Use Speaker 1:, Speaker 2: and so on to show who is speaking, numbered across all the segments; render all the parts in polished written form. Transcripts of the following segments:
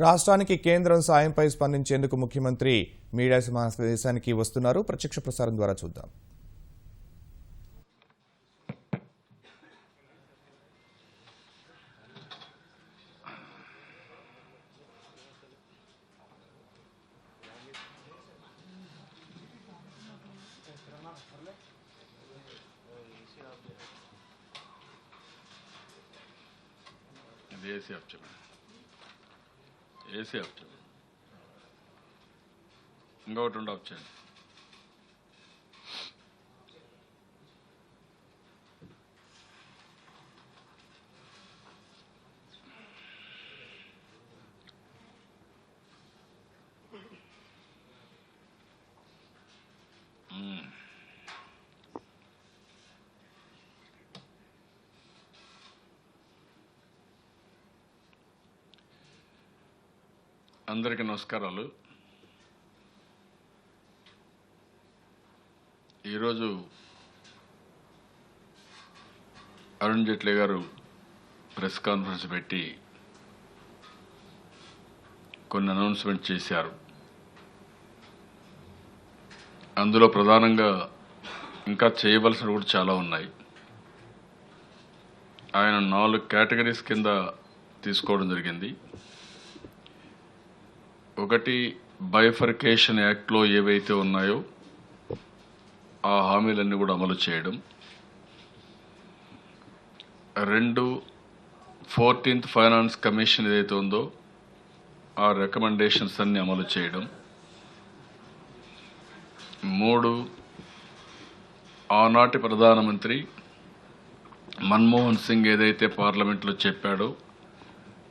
Speaker 1: రాష్ట్రానికి కేంద్రం సాయంపై స్పందించేందుకు ముఖ్యమంత్రి మీడియా సమావేశానికి వస్తున్నారు. ప్రత్యక్ష ప్రసారం ద్వారా చూద్దాం.
Speaker 2: ఏసీ ఆప్షన్ ఇంకొకటి ఉండే ఆప్షన్ అందరికీ నమస్కారాలు. ఈరోజు అరుణ్ జైట్లీ గారు ప్రెస్ కాన్ఫరెన్స్ పెట్టి కొన్ని అనౌన్స్మెంట్ చేశారు. అందులో ప్రధానంగా ఇంకా చేయవలసినవి కూడా చాలా ఉన్నాయి. ఆయన 4 కేటగిరీస్ కింద తీసుకోవడం జరిగింది. ఒకటి, బైఫర్కేషన్ యాక్ట్లో ఏవైతే ఉన్నాయో ఆ హామీలన్నీ కూడా అమలు చేయడం. 2, 14th ఫైనాన్స్ కమిషన్ ఏదైతే ఉందో ఆ రికమెండేషన్స్ అన్ని అమలు చేయడం. 3, ఆనాటి ప్రధానమంత్రి మన్మోహన్ సింగ్ ఏదైతే పార్లమెంట్లో చెప్పాడో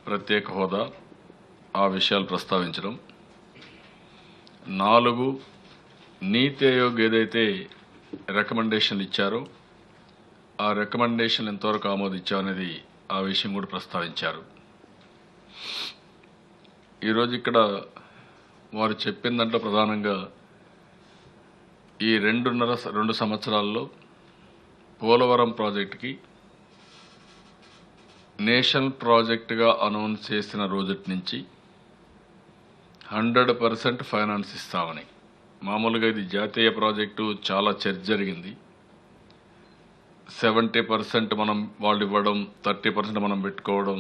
Speaker 2: ప్రత్యేక హోదా, ఆ విషయాలు ప్రస్తావించడం. 4, నీతి ఆయోగ్ ఏదైతే రికమెండేషన్లు ఇచ్చారో ఆ రికమెండేషన్ ఎంతవరకు ఆమోదించామనేది ఆ విషయం కూడా ప్రస్తావించారు. ఈరోజు ఇక్కడ వారు చెప్పిన దాంట్లో ప్రధానంగా ఈ 2 సంవత్సరాల్లో పోలవరం ప్రాజెక్టుకి నేషనల్ ప్రాజెక్టుగా అనౌన్స్ చేసిన రోజు నుంచి 100% ఫైనాన్స్ ఇస్తామని. మామూలుగా ఇది జాతీయ ప్రాజెక్టు, చాలా చర్చ జరిగింది. 70% మనం వాళ్ళు ఇవ్వడం, 30% మనం పెట్టుకోవడం,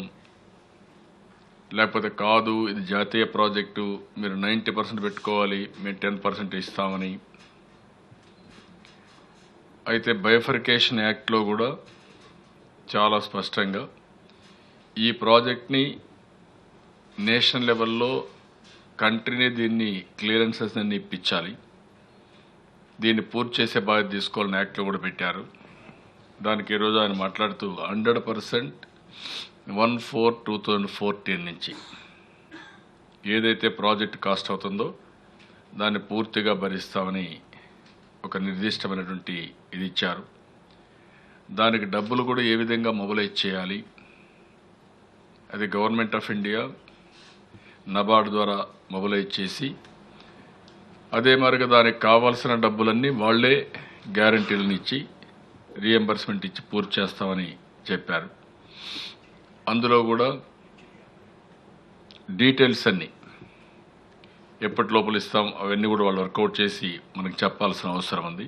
Speaker 2: లేకపోతే కాదు ఇది జాతీయ ప్రాజెక్టు మీరు 90% పెట్టుకోవాలి, మేము 10% ఇస్తామని. అయితే బైఫర్కేషన్ యాక్ట్లో కూడా చాలా స్పష్టంగా ఈ ప్రాజెక్ట్ని నేషనల్ లెవెల్లో కంట్రీని దీన్ని క్లియరెన్సెస్ అన్ని ఇప్పించాలి, దీన్ని పూర్తి చేసే బాధ్యత తీసుకోవాలని యాక్ట్లో కూడా పెట్టారు. దానికి ఈరోజు ఆయన మాట్లాడుతూ 100% 1/4/2014 నుంచి ఏదైతే ప్రాజెక్ట్ కాస్ట్ అవుతుందో దాన్ని పూర్తిగా భరిస్తామని ఒక నిర్దిష్టమైనటువంటి ఇది ఇచ్చారు. దానికి డబ్బులు కూడా ఏ విధంగా మొబిలైజ్ చేయాలి, అది గవర్నమెంట్ ఆఫ్ ఇండియా నబార్డ్ ద్వారా మొబిలైజ్ చేసి అదే మరిగా దానికి కావాల్సిన డబ్బులన్నీ వాళ్లే గ్యారంటీలను ఇచ్చి రీఎంబర్స్మెంట్ ఇచ్చి పూర్తి చేస్తామని చెప్పారు. అందులో కూడా డీటెయిల్స్ అన్నీ ఎప్పటి లోపల ఇస్తాం అవన్నీ కూడా వాళ్ళు వర్కౌట్ చేసి మనకు చెప్పాల్సిన అవసరం ఉంది.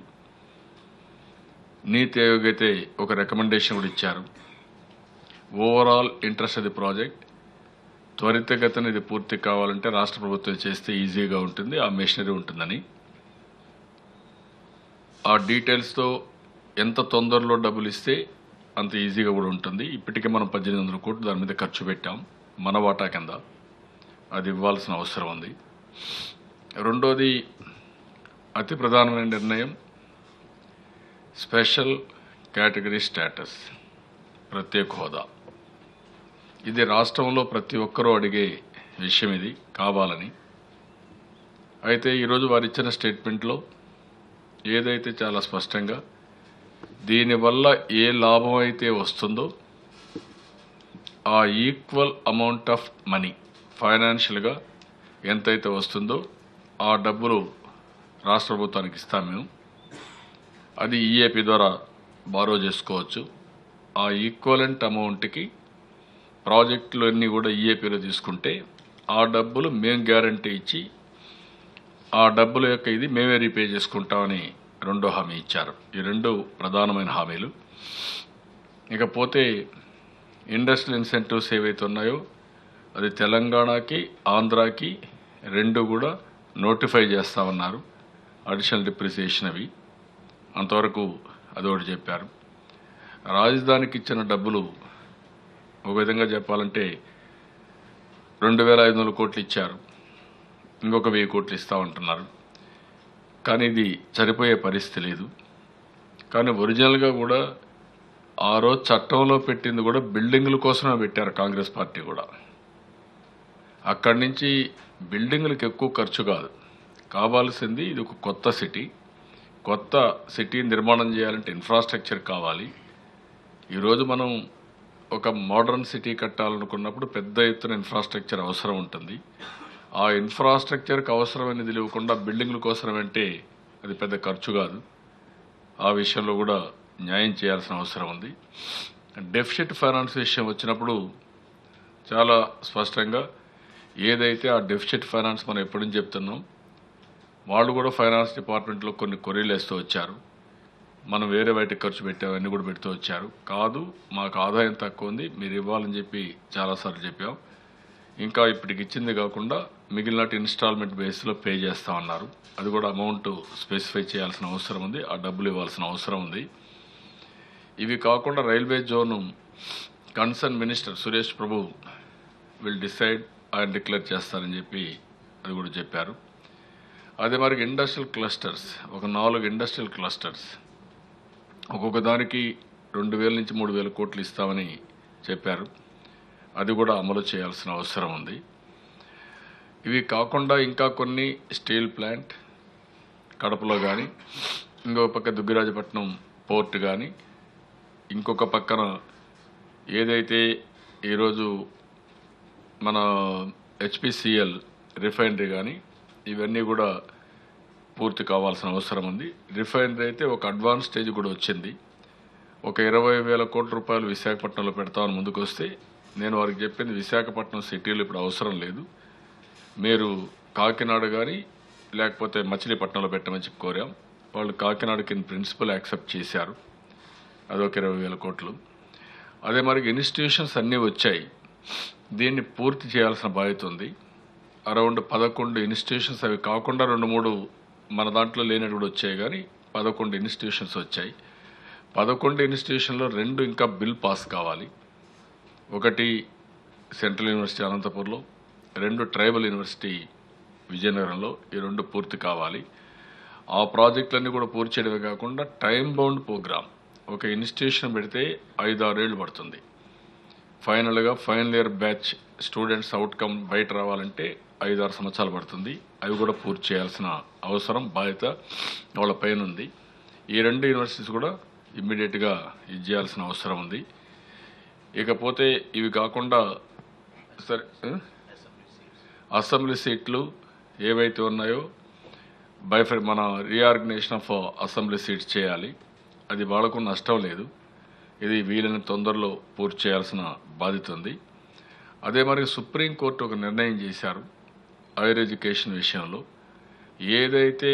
Speaker 2: నీతి ఆయోగ్ అయితే ఒక రికమెండేషన్ కూడా ఇచ్చారు. Overall interest of the project త్వరితగతిన ఇది పూర్తి కావాలంటే రాష్ట్ర ప్రభుత్వం చేస్తే ఈజీగా ఉంటుంది, ఆ మెషినరీ ఉంటుందని. ఆ డీటెయిల్స్తో ఎంత తొందరలో డబ్బులు ఇస్తే అంత ఈజీగా కూడా ఉంటుంది. ఇప్పటికే మనం 1800 కోట్లు దాని మీద ఖర్చు పెట్టాం మన వాటా కింద, అది ఇవ్వాల్సిన అవసరం ఉంది. రెండోది, అతి ప్రధానమైన నిర్ణయం స్పెషల్ కేటగిరీ స్టేటస్, ప్రత్యేక హోదా. ఇది రాష్ట్రంలో ప్రతి ఒక్కరూ అడిగే విషయం, ఇది కావాలని. అయితే ఈరోజు వారు ఇచ్చిన స్టేట్మెంట్లో ఏదైతే చాలా స్పష్టంగా దీనివల్ల ఏ లాభం అయితే వస్తుందో ఆ ఈక్వల్ అమౌంట్ ఆఫ్ మనీ ఫైనాన్షియల్గా ఎంతైతే వస్తుందో ఆ డబ్బులు రాష్ట్ర ప్రభుత్వానికి ఇస్తాం మేము. అది ఈఏపీ ద్వారా బారో చేసుకోవచ్చు. ఆ ఈక్వలెంట్ అమౌంట్కి ప్రాజెక్టులు అన్నీ కూడా ఈఏపీలో తీసుకుంటే ఆ డబ్బులు మేము గ్యారంటీ ఇచ్చి ఆ డబ్బుల యొక్క ఇది మేమే రీపే చేసుకుంటామని రెండో హామీ ఇచ్చారు. ఈ రెండు ప్రధానమైన హామీలు. ఇకపోతే ఇండస్ట్రియల్ ఇన్సెంటివ్స్ ఏవైతే ఉన్నాయో అది తెలంగాణకి ఆంధ్రాకి రెండు కూడా నోటిఫై చేస్తామన్నారు. అడిషనల్ డిప్రిసియేషన్ అవి అంతవరకు అదొకటి చెప్పారు. రాజధానికి ఇచ్చిన డబ్బులు ఒక విధంగా చెప్పాలంటే 2,500 కోట్లు ఇచ్చారు. ఇంకొక 1000 కోట్లు ఇస్తామంటున్నారు. కానీ ఇది సరిపోయే పరిస్థితి లేదు. కానీ ఒరిజినల్గా కూడా ఆ రోజు చట్టంలో పెట్టింది కూడా బిల్డింగుల కోసమే పెట్టారు కాంగ్రెస్ పార్టీ కూడా. అక్కడి నుంచి బిల్డింగులకు ఎక్కువ ఖర్చు కాదు, కావాల్సింది ఇది ఒక కొత్త సిటీ. కొత్త సిటీ నిర్మాణం చేయాలంటే ఇన్ఫ్రాస్ట్రక్చర్ కావాలి. ఈరోజు మనం ఒక మోడర్న్ సిటీ కట్టాలనుకున్నప్పుడు పెద్ద ఎత్తున ఇన్ఫ్రాస్ట్రక్చర్ అవసరం ఉంటుంది. ఆ ఇన్ఫ్రాస్ట్రక్చర్కి అవసరమైనది లేకుండా బిల్డింగ్ల కోసం అంటే అది పెద్ద ఖర్చు కాదు. ఆ విషయంలో కూడా న్యాయం చేయాల్సిన అవసరం ఉంది. డెఫిసిట్ ఫైనాన్స్ విషయం వచ్చినప్పుడు చాలా స్పష్టంగా ఏదైతే ఆ డెఫిసిట్ ఫైనాన్స్ మనం ఎప్పటి నుంచి చెప్తున్నాం, వాళ్ళు కూడా ఫైనాన్స్ డిపార్ట్మెంట్లో కొన్ని కొరీలు వేస్తూ వచ్చారు. మనం వేరే బయటకు ఖర్చు పెట్టామన్నీ కూడా పెడుతూ వచ్చారు. కాదు, మాకు ఆదాయం తక్కువ ఉంది, మీరు ఇవ్వాలని చెప్పి చాలాసార్లు చెప్పాం. ఇంకా ఇప్పటికి ఇచ్చింది కాకుండా మిగిలిన ఇన్స్టాల్మెంట్ బేస్లో పే చేస్తామన్నారు. అది కూడా అమౌంట్ స్పెసిఫై చేయాల్సిన అవసరం ఉంది, ఆ డబ్బులు ఇవ్వాల్సిన అవసరం ఉంది. ఇవి కాకుండా railway zone concern minister Suresh Prabhu will decide, ఆయన డిక్లేర్ చేస్తారని చెప్పి అది కూడా చెప్పారు. అదే మరి ఇండస్ట్రియల్ క్లస్టర్స్, ఒక 4 ఇండస్ట్రియల్ క్లస్టర్స్ ఒక్కొక్క దానికి 2,000 నుంచి 3,000 కోట్లు ఇస్తామని చెప్పారు. అది కూడా అమలు చేయాల్సిన అవసరం ఉంది. ఇవి కాకుండా ఇంకా కొన్ని స్టీల్ ప్లాంట్ కడపలో కానీ, ఇంకొక పక్క దుగ్గిరాజపట్నం పోర్ట్ కానీ, ఇంకొక పక్కన ఏదైతే ఈరోజు మన హెచ్పిసిఎల్ రిఫైనరీ కానీ, ఇవన్నీ కూడా పూర్తి కావాల్సిన అవసరం ఉంది. రిఫైనరీ అయితే ఒక అడ్వాన్స్ స్టేజ్ కూడా వచ్చింది. ఒక 20,000 కోట్ల రూపాయలు విశాఖపట్నంలో పెడతామని ముందుకు వస్తే నేను వారికి చెప్పింది, విశాఖపట్నం సిటీలో ఇప్పుడు అవసరం లేదు, మీరు కాకినాడ కానీ లేకపోతే మచిలీపట్నంలో పెట్టమని చెప్పి కోరాం. వాళ్ళు కాకినాడకి ప్రిన్సిపల్ యాక్సెప్ట్ చేశారు. అదొక 20,000 కోట్లు. అదే మరి ఇన్స్టిట్యూషన్స్ అన్నీ వచ్చాయి, దీన్ని పూర్తి చేయాల్సిన బాధ్యత ఉంది. అరౌండ్ 11 ఇన్స్టిట్యూషన్స్, అవి కాకుండా 2-3 మన దాంట్లో లేనట్టు కూడా వచ్చాయి, కానీ 11 ఇన్స్టిట్యూషన్స్ వచ్చాయి. 11 ఇన్స్టిట్యూషన్లో 2 ఇంకా బిల్ పాస్ కావాలి. ఒకటి సెంట్రల్ యూనివర్సిటీ అనంతపూర్లో, 2 ట్రైబల్ యూనివర్సిటీ విజయనగరంలో. ఈ 2 పూర్తి కావాలి. ఆ ప్రాజెక్టులన్నీ కూడా పూర్తి చేయడమే కాకుండా టైం బౌండ్ ప్రోగ్రామ్, ఒక ఇన్స్టిట్యూషన్ పెడితే 5-6 ఏళ్ళు పడుతుంది. ఫైనల్గా final year batch students outcome బయట రావాలంటే 5-6 సంవత్సరాలు పడుతుంది. అవి కూడా పూర్తి చేయాల్సిన అవసరం, బాధ్యత వాళ్ళ పైన ఉంది. ఈ 2 యూనివర్సిటీస్ కూడా ఇమ్మీడియట్గా ఇది చేయాల్సిన అవసరం ఉంది. ఇకపోతే ఇవి కాకుండా సరే అసెంబ్లీ సీట్లు ఏవైతే ఉన్నాయో మన రీఆర్గనైజేషన్ ఆఫ్ అసెంబ్లీ సీట్స్ చేయాలి. అది వాళ్ళకు నష్టం లేదు, ఇది వీలైన తొందరలో పూర్తి చేయాల్సిన బాధ్యత ఉంది. అదే మరి సుప్రీంకోర్టు ఒక నిర్ణయం చేశారు హైయర్ ఎడ్యుకేషన్ విషయంలో. ఏదైతే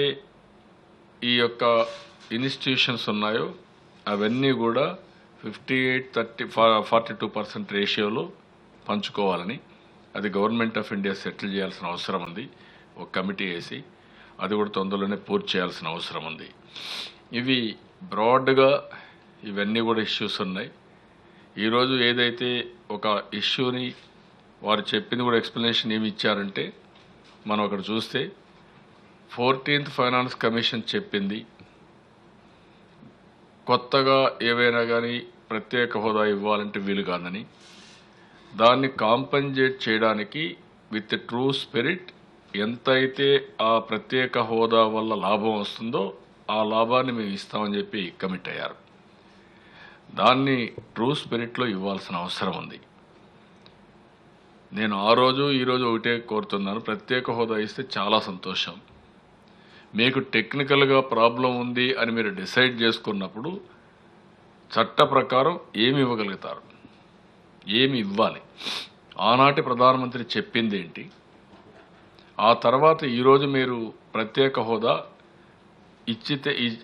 Speaker 2: ఈ యొక్క ఇన్స్టిట్యూషన్స్ ఉన్నాయో అవన్నీ కూడా 58-42% రేషియోలో పంచుకోవాలని, అది గవర్నమెంట్ ఆఫ్ ఇండియా సెటిల్ చేయాల్సిన అవసరం ఉంది. ఒక కమిటీ వేసి అది కూడా తొందరలోనే పూర్తి చేయాల్సిన అవసరం ఉంది. ఇవి బ్రాడ్గా ఇవన్నీ కూడా ఇష్యూస్ ఉన్నాయి. ఈరోజు ఏదైతే ఒక ఇష్యూని వారు చెప్పింది కూడా ఎక్స్ప్లెనేషన్ ఏమి ఇచ్చారంటే, మనం అక్కడ చూస్తే 14th ఫైనాన్స్ కమిషన్ చెప్పింది కొత్తగా ఏవైనా కానీ ప్రత్యేక హోదా ఇవ్వాలంటే వీలు కాదని, దాన్ని కాంపెన్సేట్ చేయడానికి విత్ ట్రూ స్పిరిట్ ఎంతైతే ఆ ప్రత్యేక హోదా వల్ల లాభం వస్తుందో ఆ లాభాన్ని మేము ఇస్తామని చెప్పి కమిట్ అయ్యారు. దాన్ని ట్రూ స్పిరిట్లో ఇవ్వాల్సిన అవసరం ఉంది. నేను ఆ రోజు ఈరోజు ఒకటే కోరుతున్నాను, ప్రత్యేక హోదా ఇస్తే చాలా సంతోషం. మీకు టెక్నికల్గా ప్రాబ్లం ఉంది అని మీరు డిసైడ్ చేసుకున్నప్పుడు చట్ట ప్రకారం ఏమి ఇవ్వగలుగుతారు, ఏమి ఇవ్వాలి, ఆనాటి ప్రధానమంత్రి చెప్పింది ఏంటి, ఆ తర్వాత ఈరోజు మీరు ప్రత్యేక హోదా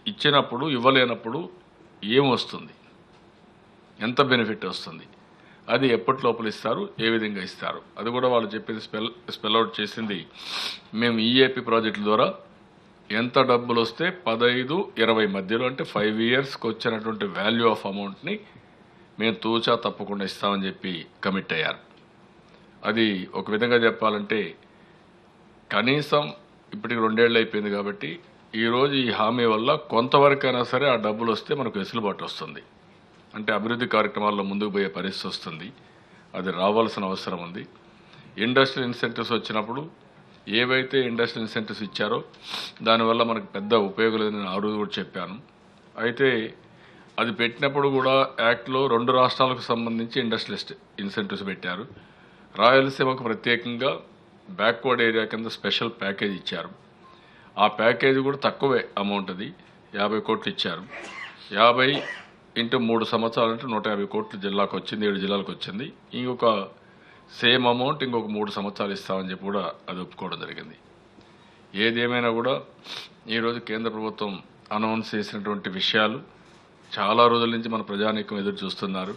Speaker 2: ఇచ్చినప్పుడు ఇవ్వలేనప్పుడు ఏం వస్తుంది, ఎంత బెనిఫిట్ వస్తుంది, అది ఎప్పటి లోపల ఇస్తారు, ఏ విధంగా ఇస్తారు, అది కూడా వాళ్ళు చెప్పింది స్పెల్ అవుట్ చేసింది. మేము ఈఏపీ ప్రాజెక్టుల ద్వారా ఎంత డబ్బులు వస్తే 15-20 మధ్యలో అంటే 5 ఇయర్స్కి వచ్చినటువంటి వాల్యూ ఆఫ్ అమౌంట్ని మేము తూచా తప్పకుండా ఇస్తామని చెప్పి కమిట్ అయ్యారు. అది ఒక విధంగా చెప్పాలంటే కనీసం ఇప్పటికి 2 ఏళ్ళు అయిపోయింది కాబట్టి ఈరోజు ఈ హామీ వల్ల కొంతవరకైనా సరే ఆ డబ్బులు వస్తే మనకు వెసులుబాటు వస్తుంది, అంటే అభివృద్ధి కార్యక్రమాల్లో ముందుకు పోయే పరిస్థితి వస్తుంది. అది రావాల్సిన అవసరం ఉంది. ఇండస్ట్రియల్ ఇన్సెంటివ్స్ వచ్చినప్పుడు ఏవైతే ఇండస్ట్రియల్ ఇన్సెంటివ్స్ ఇచ్చారో దానివల్ల మనకు పెద్ద ఉపయోగం లేదని ఆ రోజు కూడా చెప్పాను. అయితే అది పెట్టినప్పుడు కూడా యాక్ట్లో 2 రాష్ట్రాలకు సంబంధించి ఇండస్ట్రియల్ ఇన్సెంటివ్స్ పెట్టారు. రాయలసీమకు ప్రత్యేకంగా బ్యాక్వర్డ్ ఏరియా కింద స్పెషల్ ప్యాకేజ్ ఇచ్చారు. ఆ ప్యాకేజీ కూడా తక్కువే అమౌంట్, అది 50 కోట్లు ఇచ్చారు. 50 × 3 సంవత్సరాలు అంటే 150 కోట్లు జిల్లాకు వచ్చింది, 7 జిల్లాలకు వచ్చింది. ఇంకొక సేమ్ అమౌంట్ ఇంకొక 3 సంవత్సరాలు ఇస్తామని చెప్పి కూడా అది ఒప్పుకోవడం జరిగింది. ఏదేమైనా కూడా ఈరోజు కేంద్ర ప్రభుత్వం అనౌన్స్ చేసినటువంటి విషయాలు చాలా రోజుల నుంచి మన ప్రజానీకం ఎదురు చూస్తున్నారు.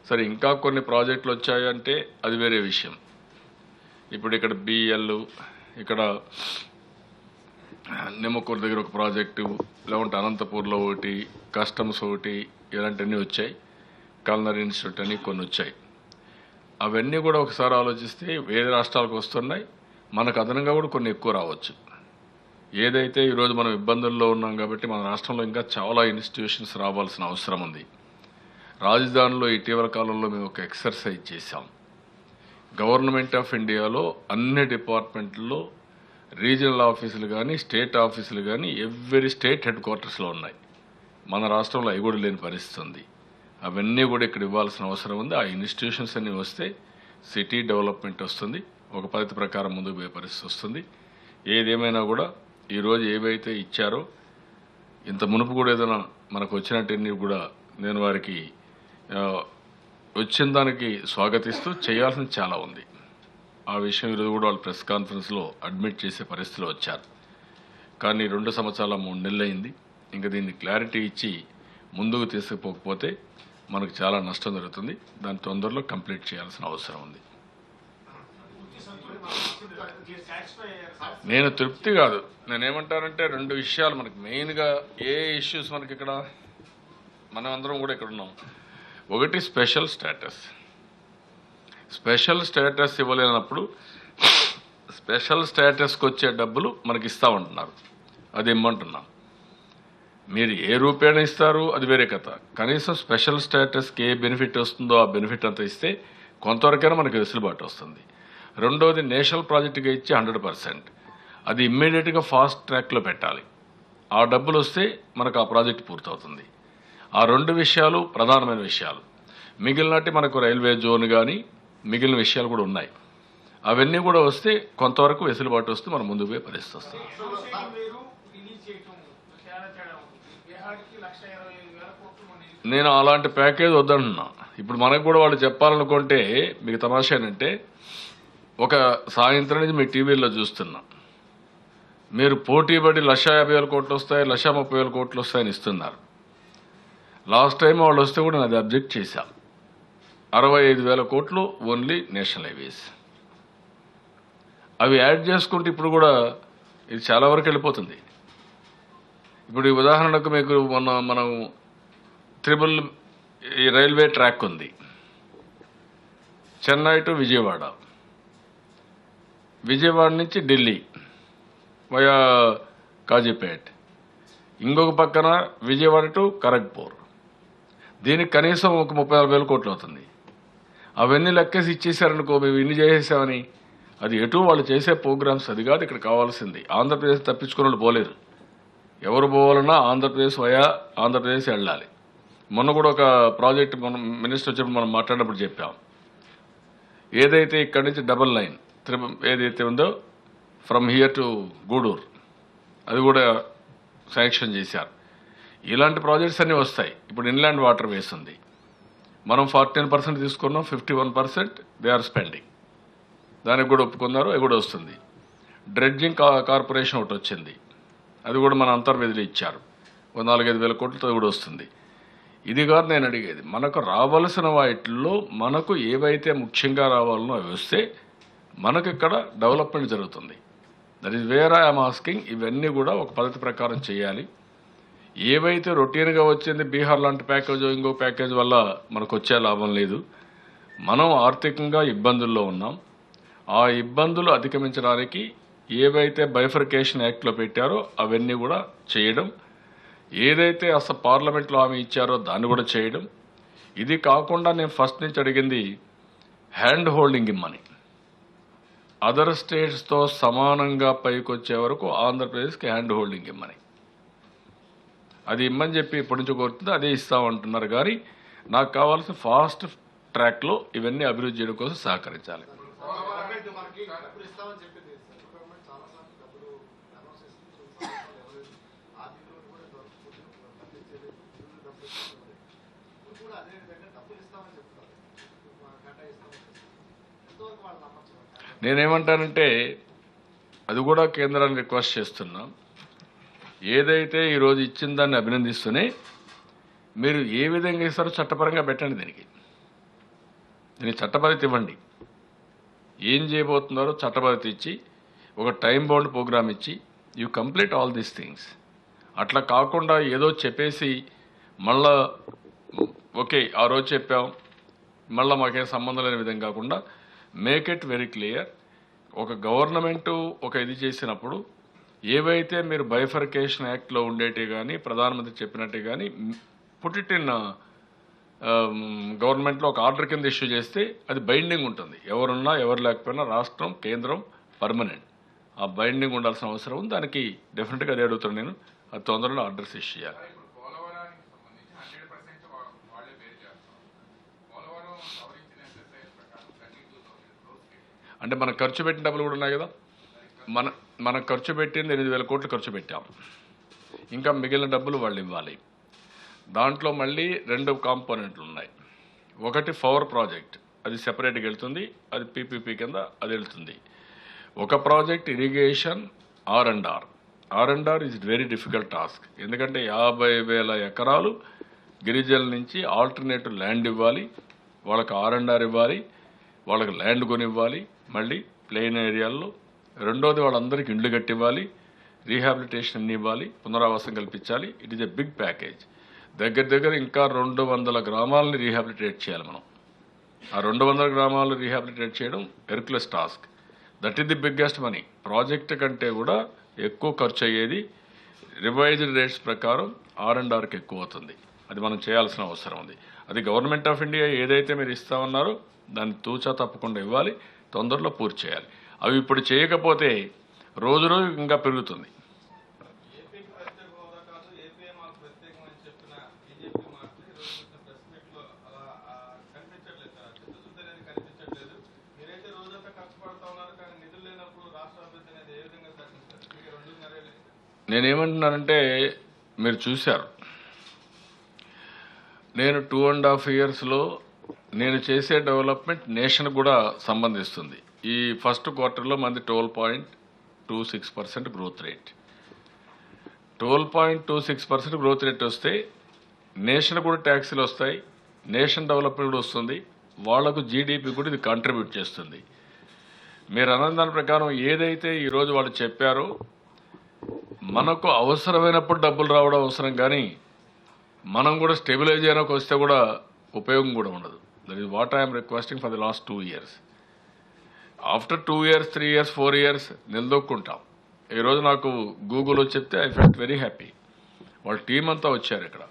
Speaker 2: సరే, ఇంకా కొన్ని ప్రాజెక్టులు వచ్చాయంటే అది వేరే విషయం. ఇప్పుడు ఇక్కడ బిఎల్, ఇక్కడ నిమ్మకూరు దగ్గర ఒక ప్రాజెక్టు, లేకుంటే అనంతపూర్లో ఒకటి, కస్టమ్స్ ఒకటి, ఇలాంటివన్నీ వచ్చాయి. కల్నరీ ఇన్స్టిట్యూట్ అని కొన్ని వచ్చాయి. అవన్నీ కూడా ఒకసారి ఆలోచిస్తే వేరే రాష్ట్రాలకు వస్తున్నాయి, మనకు అదనంగా కూడా కొన్ని ఎక్కువ రావచ్చు. ఏదైతే ఈరోజు మనం ఇబ్బందుల్లో ఉన్నాం కాబట్టి మన రాష్ట్రంలో ఇంకా చాలా ఇన్స్టిట్యూషన్స్ రావాల్సిన అవసరం ఉంది. రాజధానిలో ఇటీవల కాలంలో మేము ఒక ఎక్సర్సైజ్ చేశాం. గవర్నమెంట్ ఆఫ్ ఇండియాలో అన్ని డిపార్ట్మెంట్లో రీజనల్ ఆఫీసులు కానీ స్టేట్ ఆఫీసులు కానీ ఎవ్రీ స్టేట్ హెడ్ క్వార్టర్స్లో ఉన్నాయి. మన రాష్ట్రంలో అవి కూడా లేని పరిస్థితి ఉంది. అవన్నీ కూడా ఇక్కడ ఇవ్వాల్సిన అవసరం ఉంది. ఆ ఇన్స్టిట్యూషన్స్ అన్నీ వస్తే సిటీ డెవలప్మెంట్ వస్తుంది, ఒక పద్ధతి ప్రకారం ముందుకు పోయే పరిస్థితి వస్తుంది. ఏదేమైనా కూడా ఈరోజు ఏవైతే ఇచ్చారో ఇంత మునుపు కూడా ఏదైనా మనకు వచ్చినట్టన్నీ కూడా నేను వారికి వచ్చిన దానికి స్వాగతిస్తూ చేయాల్సింది చాలా ఉంది. ఆ విషయం ఈరోజు కూడా వాళ్ళు ప్రెస్ కాన్ఫరెన్స్లో అడ్మిట్ చేసే పరిస్థితిలో వచ్చారు. కానీ 2 సంవత్సరాల 3 నెలలు అయింది. ఇంకా దీన్ని క్లారిటీ ఇచ్చి ముందుకు తీసుకుపోకపోతే మనకు చాలా నష్టం జరుగుతుంది. దాన్ని తొందరలో కంప్లీట్ చేయాల్సిన అవసరం ఉంది. నేను తృప్తి కాదు, నేనేమంటానంటే 2 విషయాలు మనకి మెయిన్గా ఏ ఇష్యూస్ మనకి ఇక్కడ మనం అందరం కూడా ఇక్కడ ఉన్నాం. ఒకటి స్పెషల్ స్టేటస్ ఇవ్వలేనప్పుడు స్పెషల్ స్టేటస్కి వచ్చే డబ్బులు మనకి ఇస్తామంటున్నారు, అది ఇమ్మంటున్నాం. మీరు ఏ రూపేణ ఇస్తారు అది వేరే కథ. కనీసం స్పెషల్ స్టేటస్కి ఏ బెనిఫిట్ వస్తుందో ఆ బెనిఫిట్ అంతా ఇస్తే కొంతవరకైనా మనకి వెసులుబాటు వస్తుంది. రెండోది నేషనల్ ప్రాజెక్టుగా ఇచ్చి 100% అది ఇమ్మీడియట్గా ఫాస్ట్ ట్రాక్లో పెట్టాలి. ఆ డబ్బులు వస్తే మనకు ఆ ప్రాజెక్టు పూర్తవుతుంది. ఆ 2 విషయాలు ప్రధానమైన విషయాలు. మిగిలినట్టు మనకు రైల్వే జోన్ కానీ మిగిలిన విషయాలు కూడా ఉన్నాయి. అవన్నీ కూడా వస్తే కొంతవరకు వెసులుబాటు వస్తే మనం ముందుకు పోయే పరిస్థితి వస్తుంది. నేను అలాంటి ప్యాకేజ్ వద్దంటున్నా. ఇప్పుడు మనకు కూడా వాళ్ళు చెప్పాలనుకుంటే మీకు తమాషా ఏంటంటే, ఒక సాయంత్రం నుంచి మీ టీవీల్లో చూస్తున్నా, మీరు పోటీపడి 1,50,000 కోట్లు వస్తాయి, 1,30,000 కోట్లు వస్తాయని ఇస్తున్నారు. లాస్ట్ టైం వాళ్ళు వస్తే కూడా నేను అది అబ్జెక్ట్ చేశాను. 65,000 కోట్లు ఓన్లీ నేషనల్ హైవేస్. అవి యాడ్ చేసుకుంటే ఇప్పుడు కూడా ఇది చాలా వరకు వెళ్ళిపోతుంది. ఇప్పుడు ఈ ఉదాహరణకు మీకు మనం త్రిబుల్ ఈ రైల్వే ట్రాక్ ఉంది, చెన్నై టు విజయవాడ, విజయవాడ నుంచి ఢిల్లీ వయా కాజీపేట్, ఇంకొక పక్కన విజయవాడ టు ఖరగ్పూర్. దీనికి కనీసం ఒక 34,000 కోట్లు అవుతుంది. అవన్నీ లెక్కేసి ఇచ్చేసారనుకో, మేము ఇన్ని చేసేసామని. అది ఎటు వాళ్ళు చేసే ప్రోగ్రామ్స్ అది కాదు ఇక్కడ కావాల్సింది. ఆంధ్రప్రదేశ్ తప్పించుకున్న వాళ్ళు పోలేరు. ఎవరు పోవాలన్నా ఆంధ్రప్రదేశ్ వెళ్ళాలి. మొన్న కూడా ఒక ప్రాజెక్ట్ మనం మినిస్టర్ వచ్చినప్పుడు మనం మాట్లాడినప్పుడు చెప్పాం, ఏదైతే ఇక్కడి నుంచి డబుల్ లైన్ ఏదైతే ఉందో ఫ్రమ్ హియర్ టు గూడూరు, అది కూడా శాంక్షన్ చేశారు. ఇలాంటి ప్రాజెక్ట్స్ అన్నీ వస్తాయి. ఇప్పుడు ఇన్లాండ్ వాటర్ వేస్ ఉంది, మనం 14% తీసుకున్నాం, 51% దే ఆర్ స్పెండింగ్. దానికి కూడా ఒప్పుకున్నారు, అది కూడా వస్తుంది. డ్రెడ్జింగ్ కార్పొరేషన్ ఒకటి వచ్చింది, అది కూడా మన అంతర్వేదిలో ఇచ్చారు, 4-5 వేల కోట్లతో కూడా వస్తుంది. ఇది కాదు నేను అడిగేది, మనకు రావాల్సిన వాటిల్లో మనకు ఏవైతే ముఖ్యంగా రావాలనో అవి వస్తే మనకు ఇక్కడ డెవలప్మెంట్ జరుగుతుంది. That is where I'm asking. ఇవన్నీ కూడా ఒక పద్ధతి ప్రకారం చేయాలి. ఏవైతే రొటీన్గా వచ్చింది బీహార్ లాంటి ప్యాకేజ్, ఇంకో ప్యాకేజ్ వల్ల మనకు వచ్చే లాభం లేదు. మనం ఆర్థికంగా ఇబ్బందుల్లో ఉన్నాం. ఆ ఇబ్బందులు అధిగమించడానికి ఏవైతే బైఫర్కేషన్ యాక్ట్లో పెట్టారో అవన్నీ కూడా చేయడం, ఏదైతే అసలు పార్లమెంట్లో హామీ ఇచ్చారో దాన్ని కూడా చేయడం. ఇది కాకుండా నేను ఫస్ట్ నుంచి అడిగింది హ్యాండ్ హోల్డింగ్ ఇమ్మని. అదర్ స్టేట్స్తో సమానంగా పైకి వచ్చే వరకు ఆంధ్రప్రదేశ్కి హ్యాండ్ హోల్డింగ్ ఇమ్మని, అది ఇమ్మని చెప్పి ఇప్పటి నుంచి కోరుతుంది. అదే ఇస్తామంటున్నారు. కానీ నాకు కావాల్సిన ఫాస్ట్ ట్రాక్లో ఇవన్నీ అభివృద్ధి చేయడం కోసం సహకరించాలి. నేనేమంటానంటే అది కూడా కేంద్రాన్ని రిక్వెస్ట్ చేస్తున్నా. ఏదైతే ఈరోజు ఇచ్చిన దాన్ని అభినందిస్తూనే మీరు ఏ విధంగా ఇస్తారో చట్టపరంగా పెట్టండి. దీనికి చట్టపరిధి ఇవ్వండి. ఏం చేయబోతున్నారో చట్టపరిధి ఇచ్చి ఒక టైం బౌండ్ ప్రోగ్రామ్ ఇచ్చి you complete all these things. అట్లా కాకుండా ఏదో చెప్పేసి మళ్ళా ఓకే ఆ రోజు చెప్పాం మళ్ళీ మాకేం సంబంధం లేని విధంగా కాకుండా మేక్ ఇట్ వెరీ క్లియర్. ఒక గవర్నమెంటు ఒక ఇది చేసినప్పుడు ఏవైతే మీరు బైఫర్కేషన్ యాక్ట్లో ఉండేటి కానీ ప్రధానమంత్రి చెప్పినట్టు కానీ పుట్ ఇట్ ఇన్ గవర్నమెంట్లో ఒక ఆర్డర్ కింద ఇష్యూ చేస్తే అది బైండింగ్ ఉంటుంది. ఎవరున్నా ఎవరు లేకపోయినా రాష్ట్రం కేంద్రం పర్మనెంట్ ఆ బైండింగ్ ఉండాల్సిన అవసరం ఉంది. దానికి డెఫినెట్గా అది అడుగుతాను నేను. అది తొందరలో ఆర్డర్స్ ఇష్యూ చేయాలి. అంటే మనం ఖర్చు పెట్టిన డబ్బులు కూడా ఉన్నాయి కదా. మనం ఖర్చు పెట్టింది 8,000 కోట్లు ఖర్చు పెట్టాం. ఇంకా మిగిలిన డబ్బులు వాళ్ళు ఇవ్వాలి. దాంట్లో మళ్ళీ 2 కాంపోనెంట్లు ఉన్నాయి. ఒకటి పవర్ ప్రాజెక్ట్, అది సెపరేట్గా వెళ్తుంది, అది పీపీపీ కింద అది వెళ్తుంది. ఒక ప్రాజెక్ట్ ఇరిగేషన్ ఆర్&ఆర్ ఈజ్ వెరీ డిఫికల్ట్ టాస్క్. ఎందుకంటే 50,000 ఎకరాలు గిరిజనుల నుంచి ఆల్టర్నేటివ్ ల్యాండ్ ఇవ్వాలి, వాళ్ళకి ఆర్&ఆర్ ఇవ్వాలి, వాళ్ళకి ల్యాండ్ కొనివ్వాలి, మళ్ళీ ప్లెయిన్ ఏరియాల్లో. రెండోది వాళ్ళందరికీ ఇండ్లు కట్టివ్వాలి, రీహాబిలిటేషన్ అన్ని ఇవ్వాలి, పునరావాసం కల్పించాలి. It is a big package. దగ్గర ఇంకా 200 గ్రామాలని రీహాబిలిటేట్ చేయాలి మనం. ఆ 200 గ్రామాలు రీహాబిలిటేట్ చేయడం Hercules task. That is the biggest money. Project కంటే కూడా ఎక్కువ ఖర్చు అయ్యేది రివైజ్డ్ రేట్స్ ప్రకారం ఆర్&ఆర్కి ఎక్కువ అవుతుంది. అది మనం చేయాల్సిన అవసరం ఉంది. అది గవర్నమెంట్ ఆఫ్ ఇండియా ఏదైతే మీరు ఇస్తామన్నారో దాన్ని తూచా తప్పకుండా ఇవ్వాలి, తొందరలో పూర్తి చేయాలి. అవి ఇప్పుడు చేయకపోతే రోజు ఇంకా పెరుగుతుంది. నేనేమంటున్నానంటే మీరు చూశారు, నేను 2.5 yearsలో నేను చేసే డెవలప్మెంట్ నేషన్ కూడా సంబంధిస్తుంది. ఈ ఫస్ట్ క్వార్టర్లో మంది 12.26% గ్రోత్ రేట్. 12.26% గ్రోత్ రేట్ వస్తే నేషన్ కూడా ట్యాక్సీలు వస్తాయి, నేషన్ డెవలప్మెంట్ కూడా వస్తుంది, వాళ్లకు జీడిపి కూడా ఇది కాంట్రిబ్యూట్ చేస్తుంది. మీరు అన్న దాని ప్రకారం ఏదైతే ఈరోజు వాళ్ళు చెప్పారో మనకు అవసరమైనప్పుడు డబ్బులు రావడం అవసరం, కానీ మనం కూడా స్టెబిలైజ్ చేయడానికి వస్తే కూడా ఉపయోగం కూడా ఉండదు. That is what I'm requesting for the last 2 years. After 2 years, 3 years, 4 years నిలదొక్కుంటాం. ఈరోజు నాకు గూగుల్ చెప్తే ఐ ఫెల్ట్ వెరీ హ్యాపీ. వాళ్ళ టీం అంతా వచ్చారు ఇక్కడ.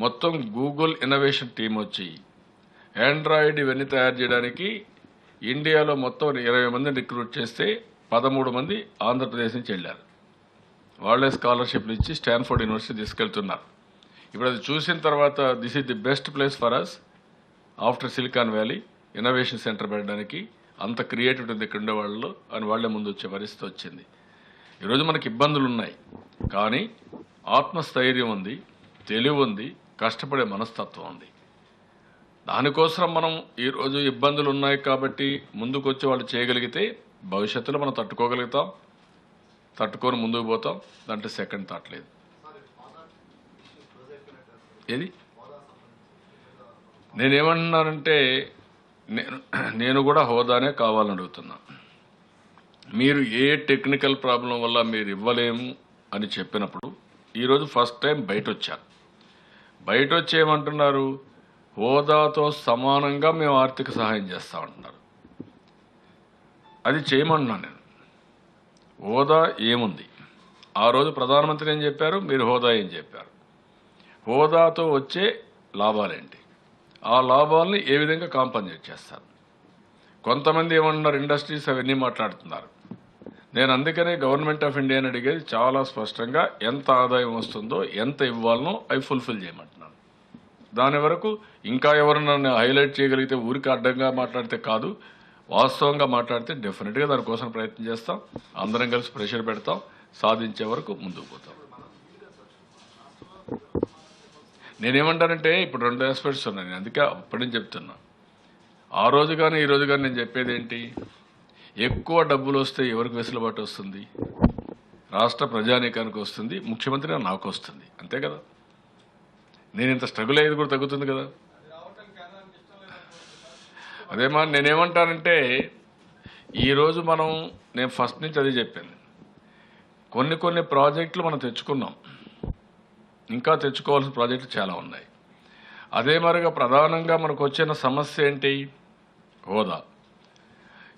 Speaker 2: మొత్తం గూగుల్ ఇన్నోవేషన్ టీం వచ్చి ఆండ్రాయిడ్ ఇవన్నీ తయారు చేయడానికి ఇండియాలో మొత్తం 20 మందిని రిక్రూట్ చేస్తే 13 మంది ఆంధ్రప్రదేశ్ నుంచి వెళ్ళారు. వాళ్ళే స్కాలర్షిప్లు ఇచ్చి స్టాన్ఫోర్డ్ యూనివర్సిటీ తీసుకెళ్తున్నారు. ఇప్పుడు అది చూసిన తర్వాత this is the best place for us after silicon valley innovation centre పెట్టడానికి. అంత క్రియేటివిటీ ఉంది ఇక్కడ ఉండే వాళ్ళు అని వాళ్లే ముందు వచ్చే పరిస్థితి వచ్చింది. ఈరోజు మనకి ఇబ్బందులు ఉన్నాయి, కానీ ఆత్మస్థైర్యం ఉంది, తెలివి ఉంది, కష్టపడే మనస్తత్వం ఉంది. దానికోసం మనం ఈరోజు ఇబ్బందులు ఉన్నాయి కాబట్టి ముందుకు వచ్చి వాళ్ళు చేయగలిగితే భవిష్యత్తులో మనం తట్టుకోగలుగుతాం, తట్టుకొని ముందుకు పోతాం. దాంట్లో సెకండ్ థాట్ లేదు. ఏది నేనేమంటున్నానంటే నేను కూడా హోదానే కావాలని అడుగుతున్నా. మీరు ఏ టెక్నికల్ ప్రాబ్లం వల్ల మీరు ఇవ్వలేము అని చెప్పినప్పుడు ఈరోజు ఫస్ట్ టైం బయట వచ్చారు. బయట వచ్చి ఏమంటున్నారు, హోదాతో సమానంగా మేము ఆర్థిక సహాయం చేస్తామంటున్నారు. అది చేయమన్నా నేను. హోదా ఏముంది? ఆ రోజు ప్రధానమంత్రి ఏం చెప్పారు, మీరు హోదా ఏం చెప్పారు? హోదాతో వచ్చే లాభాలేంటి? ఆ లాభాలని ఏ విధంగా కాంపన్సేట్ చేస్తారు? కొంతమంది ఏమంటున్నారు, ఇండస్ట్రీస్ అవన్నీ మాట్లాడుతున్నారు. నేను అందుకనే గవర్నమెంట్ ఆఫ్ ఇండియాని అడిగేది చాలా స్పష్టంగా, ఎంత ఆదాయం వస్తుందో ఎంత ఇవ్వాలనో అవి ఫుల్ఫిల్ చేయమంటున్నాను. దాని వరకు ఇంకా ఎవరన్నా హైలైట్ చేయగలిగితే ఊరికి అడ్డంగా మాట్లాడితే కాదు, వాస్తవంగా మాట్లాడితే డెఫినెట్గా దానికోసం ప్రయత్నం చేస్తాం. అందరం కలిసి ప్రెషర్ పెడతాం, సాధించే వరకు ముందుకు పోతాం. నేనేమంటానంటే ఇప్పుడు 2 ఆస్పెక్ట్స్ ఉన్నాయి. నేను అందుకే అప్పటి నుంచి చెప్తున్నా. ఆ రోజు కానీ ఈ రోజు కానీ నేను చెప్పేది ఏంటి, ఎక్కువ డబ్బులు వస్తే ఎవరికి వెసులుబాటు వస్తుంది? రాష్ట్ర ప్రజానీకానికి వస్తుంది, ముఖ్యమంత్రిగా నాకు వస్తుంది. అంతే కదా. నేను ఇంత స్ట్రగుల్ అయ్యేది కూడా తగ్గుతుంది కదా. అదేమా నేనేమంటానంటే ఈరోజు నేను ఫస్ట్ నుంచి అదే చెప్పాను. కొన్ని ప్రాజెక్టులు మనం తెచ్చుకున్నాం, ఇంకా తెచ్చుకోవాల్సిన ప్రాజెక్టులు చాలా ఉన్నాయి. అదే మరిగా ప్రధానంగా మనకు వచ్చిన సమస్య ఏంటి, హోదా.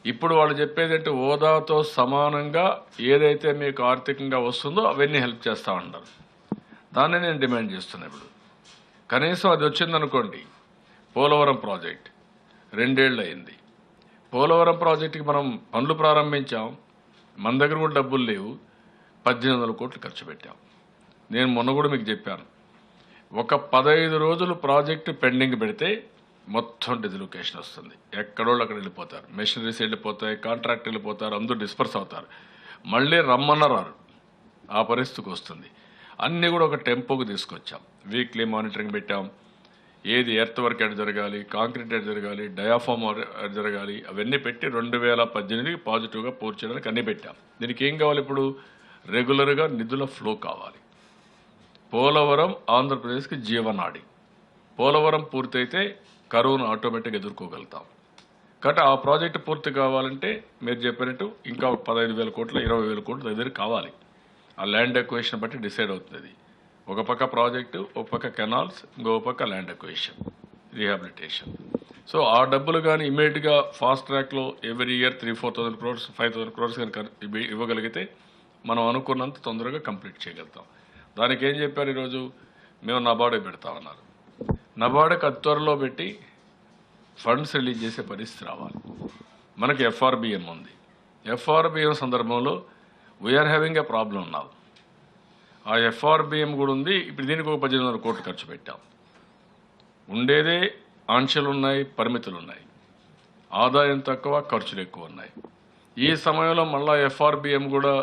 Speaker 2: ఇప్పుడు వాళ్ళు చెప్పేది ఏంటి, హోదాతో సమానంగా ఏదైతే మీకు ఆర్థికంగా వస్తుందో అవన్నీ హెల్ప్ చేస్తా ఉంటారు. దాన్ని నేను డిమాండ్ చేస్తున్నా. ఇప్పుడు కనీసం అది వచ్చిందనుకోండి, పోలవరం ప్రాజెక్ట్ 2 ఏళ్ళు అయింది. పోలవరం ప్రాజెక్టుకి మనం పనులు ప్రారంభించాం, మన దగ్గర కూడా డబ్బులు లేవు, 1800 కోట్లు ఖర్చు పెట్టాం. నేను మొన్న కూడా మీకు చెప్పాను, ఒక 15 రోజులు ప్రాజెక్టు పెండింగ్ పెడితే మొత్తం డిజిలొకేషన్ వస్తుంది. ఎక్కడోళ్ళు అక్కడ వెళ్ళిపోతారు, మెషినరీస్ వెళ్ళిపోతాయి, కాంట్రాక్ట్ వెళ్ళిపోతారు, అందరూ డిస్పర్స్ అవుతారు. మళ్ళీ రమ్మన్నారు, ఆ పరిస్థితికి వస్తుంది. అన్నీ కూడా ఒక టెంపోకి తీసుకొచ్చాం. వీక్లీ మానిటరింగ్ పెట్టాం. ఏది ఎర్త్ వర్క్ ఎడ్ జరగాలి, కాంక్రీట్ ఎడ్ జరగాలి, డయాఫామ్ ఎడ్ జరగాలి, అవన్నీ పెట్టి 2018కి పాజిటివ్గా పూర్తి చేయడానికి అన్నీ పెట్టాం. దీనికి ఏం కావాలి, ఇప్పుడు రెగ్యులర్గా నిధుల ఫ్లో కావాలి. పోలవరం ఆంధ్రప్రదేశ్కి జీవనాడి. పోలవరం పూర్తయితే కరువును ఆటోమేటిక్గా ఎదుర్కోగలుగుతాం. కాబట్టి ఆ ప్రాజెక్టు పూర్తి కావాలంటే మీరు చెప్పినట్టు ఇంకా 15,000 కోట్లు 20,000 కోట్లు దగ్గర కావాలి. ఆ ల్యాండ్ ఎక్వేషన్ బట్టి డిసైడ్ అవుతుంది. ఒక పక్క ప్రాజెక్టు, ఒక పక్క కెనాల్స్, ఇంకో పక్క ల్యాండ్ ఎక్వేషన్, రీహాబిలిటేషన్. సో ఆ డబ్బులు కానీ ఇమీడియట్గా ఫాస్ట్ ట్రాక్లో ఎవ్రీ ఇయర్ 3,000-4,000 crores 5,000 crores కనుక ఇవ్వగలిగితే మనం అనుకున్నంత తొందరగా కంప్లీట్ చేయగలుగుతాం. దానికి ఏం చెప్పారు, ఈరోజు మేము నబార్డే పెడతామన్నారు. నబార్డుకి అతి త్వరలో పెట్టి ఫండ్స్ రిలీజ్ చేసే పరిస్థితి రావాలి. మనకి ఎఫ్ఆర్బిఎం ఉంది. ఎఫ్ఆర్బిఎం సందర్భంలో వీఆర్ హ్యావింగ్ ఏ ప్రాబ్లం ఉన్నావు. ఆ ఎఫ్ఆర్బిఎం కూడా ఉంది. ఇప్పుడు దీనికి ఒక 1800 కోట్లు ఖర్చు పెట్టాం. ఉండేదే ఆంక్షలు ఉన్నాయి, పరిమితులు ఉన్నాయి, ఆదాయం తక్కువ, ఖర్చులు ఎక్కువ ఉన్నాయి. ఈ సమయంలో మళ్ళీ ఎఫ్ఆర్బిఎం కూడా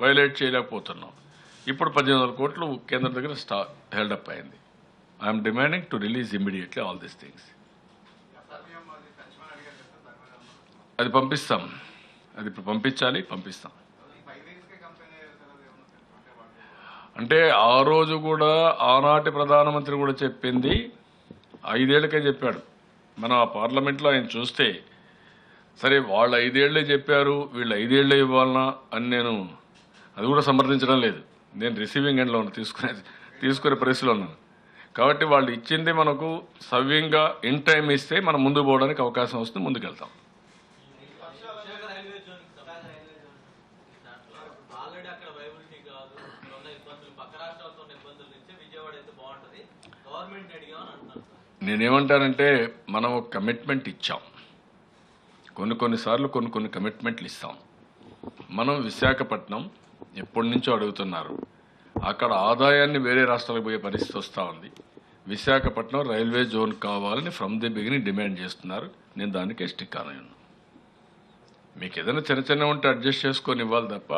Speaker 2: వైలేట్ చేయలేకపోతున్నాం. ఇప్పుడు 1800 కోట్లు కేంద్రం దగ్గర హెల్డప్ అయింది. I'm demanding to release immediately all these things. అది పంపిస్తాం, అది ఇప్పుడు పంపిస్తాం. అంటే ఆ రోజు కూడా ఆనాటి ప్రధానమంత్రి కూడా చెప్పింది 5 ఏళ్ళకే చెప్పాడు. మనం ఆ పార్లమెంట్లో ఆయన చూస్తే, సరే వాళ్ళు 5 ఏళ్లే చెప్పారు, వీళ్ళు 5 ఏళ్లే ఇవ్వాలన్నా అని నేను అది కూడా సమర్థించడం లేదు. నేను రిసీవింగ్ ఎండ్లో ఉన్నాను, తీసుకునే పరిస్థితిలో ఉన్నాను. కాబట్టి వాళ్ళు ఇచ్చింది మనకు సవ్యంగా ఇన్ టైం ఇస్తే మనం ముందుకు పోవడానికి అవకాశం వస్తుంది, ముందుకెళ్తాం. నేనేమంటానంటే మనం ఒక కమిట్మెంట్ ఇచ్చాం, కొన్నిసార్లు కొన్ని కమిట్మెంట్లు ఇస్తాం. మనం విశాఖపట్నం ఎప్పటి నుంచో అడుగుతున్నారు, అక్కడ ఆదాయాన్ని వేరే రాష్ట్రాలకు పోయే పరిస్థితి వస్తూ ఉంది. విశాఖపట్నం రైల్వే జోన్ కావాలని ఫ్రమ్ ది బిగినింగ్ డిమాండ్ చేస్తున్నారు. నేను దానికే స్టిక్ ఆన్ అయ్యాను. మీకు ఏదైనా చిన్న ఉంటే అడ్జస్ట్ చేసుకొని ఇవ్వాలి తప్ప,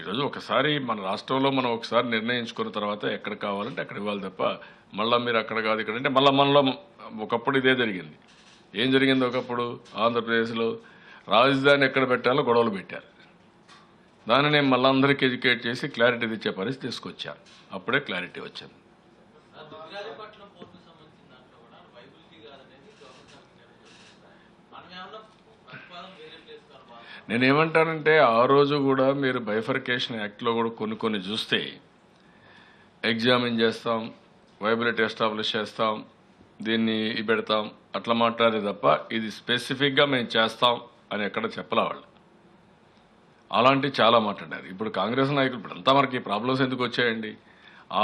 Speaker 2: ఈరోజు ఒకసారి మన రాష్ట్రంలో మనం ఒకసారి నిర్ణయించుకున్న తర్వాత ఎక్కడ కావాలంటే అక్కడ ఇవ్వాలి తప్ప, మళ్ళీ మీరు అక్కడ కాదు ఇక్కడ అంటే మళ్ళీ మనలో ఒకప్పుడు ఇదే జరిగింది. ఏం జరిగింది ఒకప్పుడు ఆంధ్రప్రదేశ్లో రాజధాని ఎక్కడ పెట్టాలో గొడవలు పెట్టారు. దాన్ని నేను మళ్ళీ అందరికీ ఎడ్యుకేట్ చేసి క్లారిటీ తెచ్చే పరిస్థితి తీసుకొచ్చాను. అప్పుడే క్లారిటీ వచ్చింది. నేనేమంటానంటే ఆ రోజు కూడా మీరు బైఫర్కేషన్ యాక్ట్లో కూడా కొన్ని చూస్తే ఎగ్జామిన్ చేస్తాం, వైబిలిటీ ఎస్టాబ్లిష్ చేస్తాం, దీన్ని పెడతాం అట్లా మాట్లాడే తప్ప ఇది స్పెసిఫిక్గా మేము చేస్తాం అని ఎక్కడ చెప్పలే వాళ్ళు. అలాంటివి చాలా మాట్లాడారు. ఇప్పుడు కాంగ్రెస్ నాయకులు ఇప్పుడంతా మనకి ప్రాబ్లమ్స్ ఎందుకు వచ్చాయండి?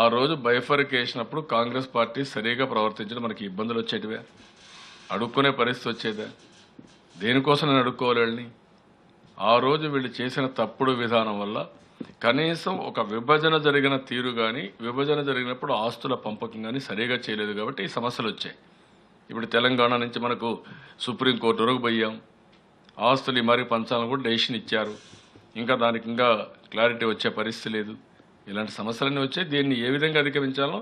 Speaker 2: ఆ రోజు బైఫర్కేషన్ అప్పుడు కాంగ్రెస్ పార్టీ సరిగా ప్రవర్తించడం మనకి ఇబ్బందులు వచ్చేటివే, అడుక్కునే పరిస్థితి వచ్చేదే. దేనికోసం నేను అడుక్కోవాలి వాళ్ళని? ఆ రోజు వీళ్ళు చేసిన తప్పుడు విధానం వల్ల కనీసం ఒక విభజన జరిగిన తీరు కానీ, విభజన జరిగినప్పుడు ఆస్తుల పంపకం కానీ సరిగా చేయలేదు కాబట్టి ఈ సమస్యలు వచ్చాయి. ఇప్పుడు తెలంగాణ నుంచి మనకు సుప్రీంకోర్టు వరకు పోయాం, ఆస్తులు ఈ మరి పంచాలని కూడా డెసిషన్ ఇచ్చారు. ఇంకా దానికి ఇంకా క్లారిటీ వచ్చే పరిస్థితి లేదు. ఇలాంటి సమస్యలన్నీ వచ్చాయి. దీన్ని ఏ విధంగా అధిగమించాలో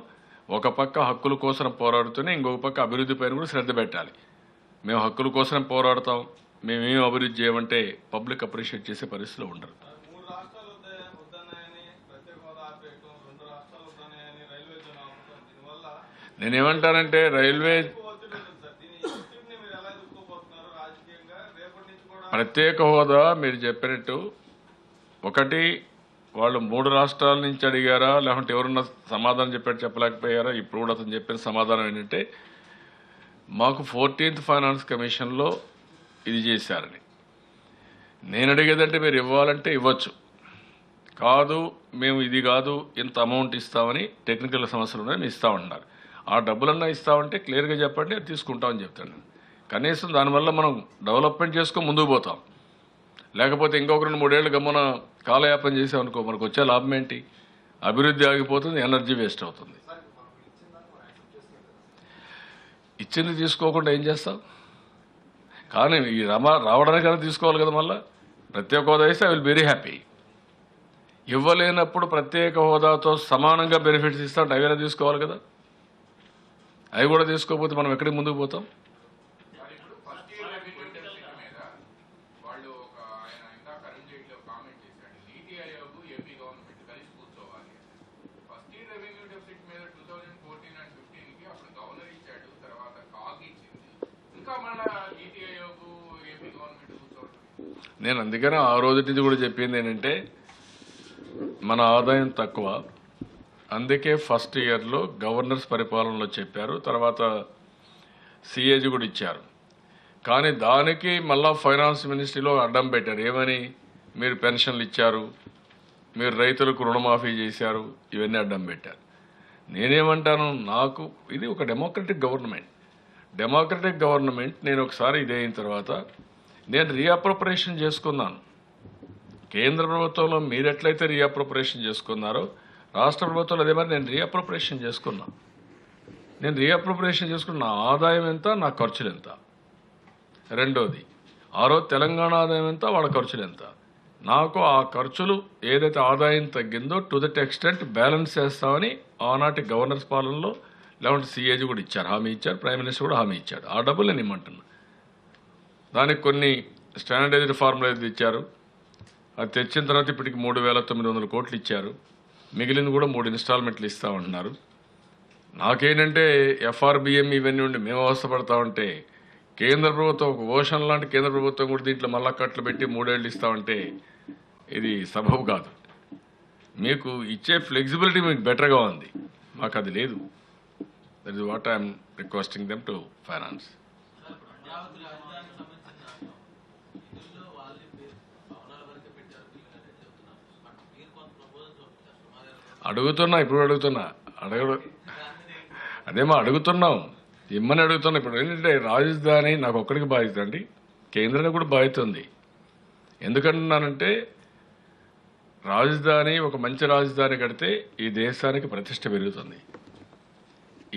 Speaker 2: ఒక పక్క హక్కుల కోసం పోరాడుతూనే ఇంకొక పక్క అభివృద్ధి పైన కూడా శ్రద్ధ పెట్టాలి. మేము హక్కుల కోసం పోరాడతాం, మేమేం అభివృద్ధి చేయమంటే పబ్లిక్ అప్రిషియేట్ చేసే పరిస్థితిలో ఉండరు. నేనేమంటానంటే రైల్వే ప్రత్యేక హోదా మీరు చెప్పినట్టు ఒకటి వాళ్ళు 3 రాష్ట్రాల నుంచి అడిగారా, లేకుంటే ఎవరున్నా సమాధానం చెప్పలేకపోయారా? ఇప్పుడు కూడా అతను చెప్పిన సమాధానం ఏంటంటే మాకు 14th ఫైనాన్స్ కమిషన్లో ఇది చేశారని. నేను అడిగేదంటే మీరు ఇవ్వాలంటే ఇవ్వచ్చు, కాదు మేము ఇది కాదు ఇంత అమౌంట్ ఇస్తామని టెక్నికల్ సమస్యలు ఉన్నాయి ఇస్తామన్నారు. ఆ డబ్బులన్నా ఇస్తామంటే క్లియర్గా చెప్పండి, అది తీసుకుంటామని చెప్తాను. కనీసం దానివల్ల మనం డెవలప్మెంట్ చేసుకొని ముందుకు పోతాం. లేకపోతే ఇంకొక 2-3 ఏళ్ళు గమ్మున కాలయాపన చేసామనుకో మనకు వచ్చే లాభం ఏంటి? అభివృద్ధి ఆగిపోతుంది, ఎనర్జీ వేస్ట్ అవుతుంది. ఇచ్చింది తీసుకోకుండా ఏం చేస్తాం? కానీ ఈ రావడానికి కానీ తీసుకోవాలి కదా. మళ్ళీ ప్రత్యేక హోదా ఇస్తే ఐ విల్ వెరీ హ్యాపీ. ఇవ్వలేనప్పుడు ప్రత్యేక హోదాతో సమానంగా బెనిఫిట్స్ ఇస్తాం, అవి తీసుకోవాలి కదా. అవి కూడా తీసుకోకపోతే మనం ఎక్కడికి ముందుకు పోతాం? నేను అందుకనే ఆ రోజు నుంచి కూడా చెప్పింది ఏంటంటే మన ఆదాయం తక్కువ, అందుకే ఫస్ట్ ఇయర్లో గవర్నర్స్ పరిపాలనలో చెప్పారు, తర్వాత సిఏజీ కూడా ఇచ్చారు. కానీ దానికి మళ్ళా ఫైనాన్స్ మినిస్ట్రీలో అడ్డం పెట్టారు. ఏమని? మీరు పెన్షన్లు ఇచ్చారు, మీరు రైతులకు రుణమాఫీ చేశారు, ఇవన్నీ అడ్డం పెట్టారు. నేనేమంటాను, నాకు ఇది ఒక డెమోక్రటిక్ గవర్నమెంట్. నేను ఒకసారి ఇది అయిన తర్వాత నేను రీఅప్రోప్రియేషన్ చేసుకున్నాను. కేంద్ర ప్రభుత్వంలో మీరు ఎట్లయితే రీఅప్రోప్రియేషన్ చేసుకున్నారో రాష్ట్ర ప్రభుత్వంలో అదే మరి నేను రీఅప్రోప్రియేషన్ చేసుకున్నాను. నా ఆదాయం ఎంత, నా ఖర్చులు ఎంత. రెండోది, ఆ రోజు తెలంగాణ ఆదాయం ఎంత, వాళ్ళ ఖర్చులు ఎంత. నాకు ఆ ఖర్చులు ఏదైతే ఆదాయం తగ్గిందో టు దట్ ఎక్స్టెంట్ బ్యాలెన్స్ చేస్తామని ఆనాటి గవర్నర్స్ పాలనలో లేకుంటే సిఏజీ కూడా ఇచ్చారు, హామీ ఇచ్చారు, ప్రైమ్ మినిస్టర్ కూడా హామీ ఇచ్చాడు. ఆ డబ్బులు నేను ఇమ్మంటున్నా. దానికి కొన్ని స్టాండర్డైజ్డ్ ఫార్ములా ఇచ్చారు. అది తెచ్చిన తర్వాత ఇప్పటికి 3,900 కోట్లు ఇచ్చారు. మిగిలింది కూడా 3 ఇన్స్టాల్మెంట్లు ఇస్తామంటున్నారు. నాకేంటంటే ఎఫ్ఆర్బిఎం ఇవన్నీ ఉండి మేము అవస్థపడతామంటే కేంద్ర ప్రభుత్వం ఒక ఓషన్ లాంటి కేంద్ర ప్రభుత్వం కూడా దీంట్లో మళ్ళా కట్లు పెట్టి 3 ఏళ్ళు ఇస్తామంటే ఇది సబబు కాదు. మీకు ఇచ్చే ఫ్లెక్సిబిలిటీ మీకు బెటర్గా ఉంది, మాకు అది లేదు. That is what I'm requesting them to finance. అడుగుతున్నాం ఇమ్మని అడుగుతున్నాం. ఇప్పుడు ఏంటంటే రాజధాని నాకు ఒక్కడికి బాధ్యత అండి, కేంద్రానికి కూడా బాధ్యత ఉంది. ఎందుకంటున్నానంటే రాజధాని ఒక మంచి రాజధాని కడితే ఈ దేశానికి ప్రతిష్ట పెరుగుతుంది.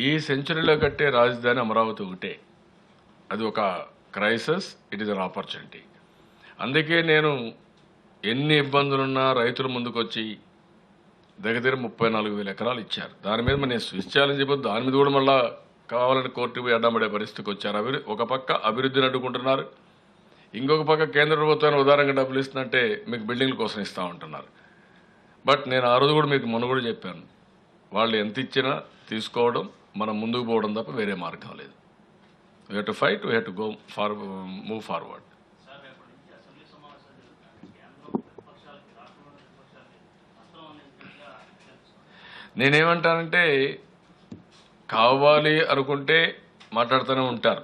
Speaker 2: ఈ సెంచరీలో కట్టే రాజధాని అమరావతి ఒకటే. అది ఒక crisis, it is an opportunity. అందుకే నేను ఎన్ని ఇబ్బందులున్నా రైతుల ముందుకు వచ్చి దగ్గర 34,000 ఎకరాలు ఇచ్చారు. దాని మీద నేను స్విచ్ ఛాలెంజ్ అయిపోతుంది. దాని మీద కూడా మళ్ళీ కావాలని కోర్టు పోయి అడ్డమడే పరిస్థితికి వచ్చారు. ఒక పక్క అభివృద్ధిని అడ్డుకుంటున్నారు, ఇంకొక పక్క కేంద్ర ప్రభుత్వాన్ని ఉదారంగా డబ్బులు ఇస్తుందంటే మీకు బిల్డింగ్ల కోసం ఇస్తూ ఉంటున్నారు. బట్ నేను ఆ రోజు కూడా మీకు మొన్న కూడా చెప్పాను, వాళ్ళు ఎంత ఇచ్చినా తీసుకోవడం, మనం ముందుకు పోవడం తప్ప వేరే మార్గం లేదు. We have to fight, we have to go move forward. నేనేమంటానంటే కావాలి అనుకుంటే మాట్లాడుతూనే ఉంటారు.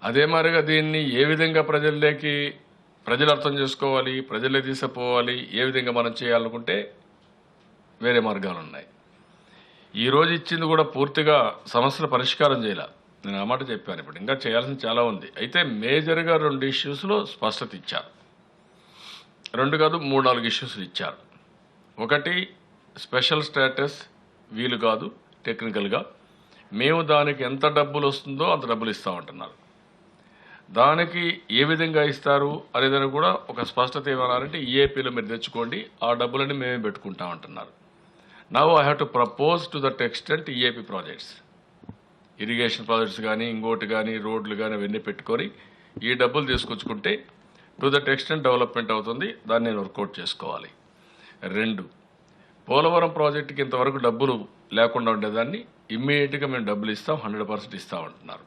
Speaker 2: అదే మాదిరిగా దీన్ని ఏ విధంగా ప్రజలు అర్థం చేసుకోవాలి, ప్రజలే తీసుకుపోవాలి, ఏ విధంగా మనం చేయాలనుకుంటే వేరే మార్గాలు ఉన్నాయి. ఈరోజు ఇచ్చింది కూడా పూర్తిగా సమస్యల పరిష్కారం చేయాల. నేను ఆ మాట చెప్పాను. ఇప్పుడు ఇంకా చేయాల్సింది చాలా ఉంది. అయితే మేజర్గా 2 ఇష్యూస్లో స్పష్టత ఇచ్చారు. 2 కాదు 3-4 ఇష్యూస్లు ఇచ్చారు. ఒకటి స్పెషల్ స్టేటస్ వీలు కాదు, టెక్నికల్గా మేము దానికి ఎంత డబ్బులు వస్తుందో అంత డబ్బులు ఇస్తామంటున్నారు. దానికి ఏ విధంగా ఇస్తారు అనేదని కూడా ఒక స్పష్టత ఏమన్నారంటే ఈఏపీలో మీరు తెచ్చుకోండి, ఆ డబ్బులని మేమే పెట్టుకుంటామంటున్నారు. Now I have to propose to that extent EAP projects, irrigation projects కానీ ఇంకోటి కానీ రోడ్లు కానీ అవన్నీ పెట్టుకొని ఈ డబ్బులు తీసుకొచ్చుకుంటే టు దట్ ఎక్స్టెంట్ డెవలప్మెంట్ అవుతుంది. దాన్ని నేను వర్కౌట్ చేసుకోవాలి. 2, పోలవరం ప్రాజెక్టుకి ఇంతవరకు డబ్బులు లేకుండా ఉండేదాన్ని ఇమ్మీడియట్గా మేము డబ్బులు ఇస్తాం, 100% ఇస్తామంటున్నారు.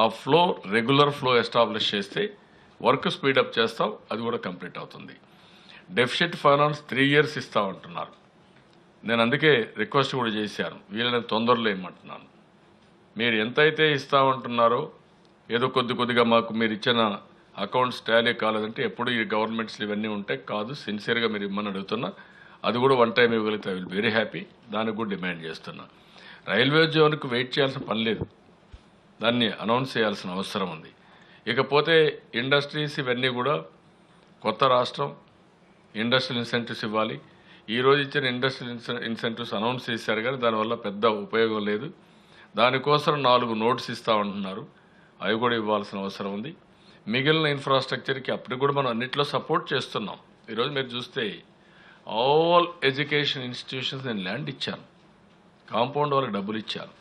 Speaker 2: ఆ ఫ్లో రెగ్యులర్ ఫ్లో ఎస్టాబ్లిష్ చేస్తే వర్క్ స్పీడప్ చేస్తాం, అది కూడా కంప్లీట్ అవుతుంది. Deficit finance 3 years ఇస్తామంటున్నారు. నేను అందుకే రిక్వెస్ట్ కూడా చేశాను, వీళ్ళని తొందరలో ఏమంటున్నాను, మీరు ఎంతైతే ఇస్తామంటున్నారో ఏదో కొద్దిగా మాకు మీరు ఇచ్చిన అకౌంట్స్ టాలీ కాలేదంటే ఎప్పుడు ఈ గవర్నమెంట్స్లు ఇవన్నీ ఉంటాయి కాదు, సిన్సియర్గా మీరు ఇమ్మని అడుగుతున్నా. అది కూడా 1 time ఇవ్వగలిగితే ఐ విల్ వెరీ హ్యాపీ. దానికి కూడా డిమాండ్ చేస్తున్నా. రైల్వే జోన్కి వెయిట్ చేయాల్సిన పని లేదు, దాన్ని అనౌన్స్ చేయాల్సిన అవసరం ఉంది. ఇకపోతే ఇండస్ట్రీస్ ఇవన్నీ కూడా కొత్త రాష్ట్రం, ఇండస్ట్రియల్ ఇన్సెంటివ్స్ ఇవ్వాలి. ఈరోజు ఇచ్చిన ఇండస్ట్రియల్ ఇన్సెంటివ్స్ అనౌన్స్ చేశారు కానీ దానివల్ల పెద్ద ఉపయోగం లేదు. దానికోసం 4 notes ఇస్తామంటున్నారు, అవి కూడా ఇవ్వాల్సిన అవసరం ఉంది. మిగిలిన ఇన్ఫ్రాస్ట్రక్చర్కి అప్పటికి కూడా మనం అన్నింటిలో సపోర్ట్ చేస్తున్నాం. ఈరోజు మీరు చూస్తే ఆల్ ఎడ్యుకేషన్ ఇన్స్టిట్యూషన్స్ నేను ల్యాండ్ ఇచ్చాను, కాంపౌండ్ వాళ్ళకి డబ్బులు ఇచ్చాను.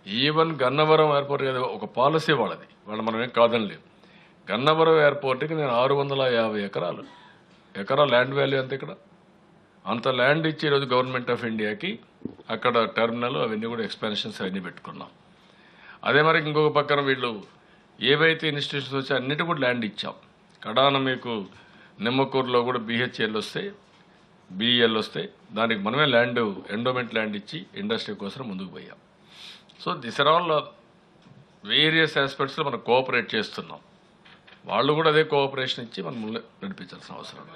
Speaker 2: ఈవెన్ గన్నవరం ఎయిర్పోర్ట్ ఒక పాలసీ వాళ్ళది, మనం ఏం కాదని లేవు. గన్నవరం ఎయిర్పోర్ట్కి నేను 650 ఎకరాలు ల్యాండ్ వాల్యూ అంత, ఇక్కడ అంత ల్యాండ్ ఇచ్చి ఈరోజు గవర్నమెంట్ ఆఫ్ ఇండియాకి అక్కడ టెర్మినల్ అవన్నీ కూడా ఎక్స్పాన్షన్స్ అవన్నీ పెట్టుకున్నాం. అదే మరి ఇంకొక పక్కన వీళ్ళు ఏవైతే ఇన్స్టిట్యూషన్స్ వచ్చాయో అన్నిటి కూడా ల్యాండ్ ఇచ్చాం. కడాన మీకు నిమ్మకూరులో కూడా బిహెచ్ఎల్ వస్తాయి, బిఈఎల్ వస్తాయి, దానికి మనమే ల్యాండ్ ఎండోమెంట్ ల్యాండ్ ఇచ్చి ఇండస్ట్రీ కోసం ముందుకు పోయాం. So this are all various ఆస్పెక్ట్స్లో మనం కోఆపరేట్ చేస్తున్నాం. వాళ్ళు కూడా అదే కోఆపరేషన్ ఇచ్చి మనం ముందు నడిపించాల్సిన అవసరం.